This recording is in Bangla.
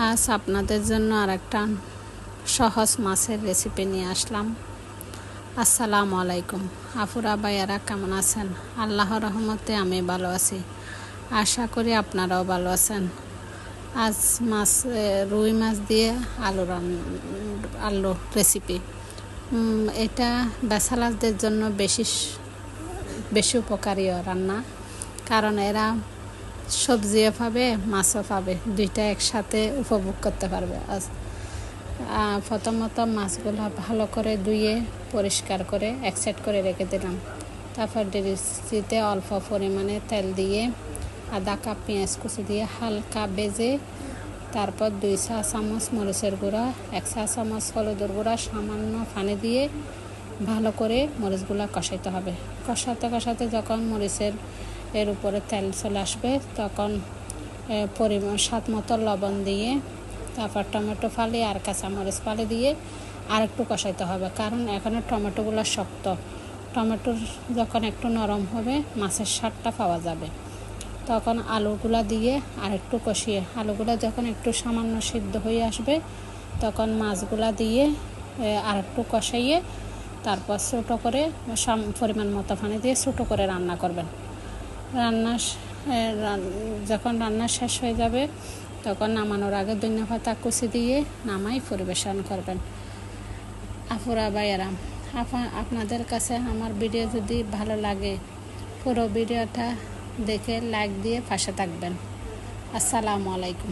আজ আপনাদের জন্য আরেকটা সহজ মাছের রেসিপি নিয়ে আসলাম। আসসালামু আলাইকুম আপুরা ভাইয়ারা, কেমন আছেন? আল্লাহর রহমতে আমি ভালো আছি, আশা করি আপনারাও ভালো আছেন। আজ রুই মাছ দিয়ে আলু রেসিপি। এটা ব্যাচেলারদের জন্য বেশি উপকারী রান্না, কারণ এরা সবজিও পাবে, মাছও পাবে, দুইটা একসাথে উপভোগ করতে পারবে। প্রথমত মাছগুলো ভালো করে ধুয়ে পরিষ্কার করে এক সাইড করে রেখে দিলাম। তারপর ডেরিচিতে অল্প পরিমাণে তেল দিয়ে আধা কাপ পেঁয়াজ কুচি দিয়ে হালকা ভেজে, তারপর 2 চা চামচ মরিচের গুঁড়া, 1 চা চামচ হলুদের গুঁড়া, সামান্য পানি দিয়ে ভালো করে মরিচগুলো কষাইতে হবে। কষাতে যখন মরিচের উপরে তেল চলে আসবে, তখন স্বাদ মতো লবণ দিয়ে, তারপর টমেটো ফালি আর কাঁচামরিচ ফালি দিয়ে আর একটু কষাইতে হবে, কারণ এখানে টমেটোগুলো শক্ত। টমেটো যখন একটু নরম হবে, মাছের স্বাদটা পাওয়া যাবে। তখন আলুগুলা দিয়ে আর একটু কষিয়ে, আলুগুলা যখন একটু সামান্য সিদ্ধ হয়ে আসবে, তখন মাছগুলা দিয়ে আর একটু কষাইয়ে, তারপর ছোটো করে পরিমাণ মতো পানি দিয়ে ছোটো করে রান্না করবেন। যখন রান্না শেষ হয়ে যাবে, তখন নামানোর আগে ধনিয়া পাতা কুচি দিয়ে নামাই পরিবেশন করবেন। আপুরা ভাইয়ারা, আপনাদের কাছে আমার ভিডিও যদি ভালো লাগে, পুরো ভিডিওটা দেখে লাইক দিয়ে পাশে থাকবেন। আসসালামু আলাইকুম।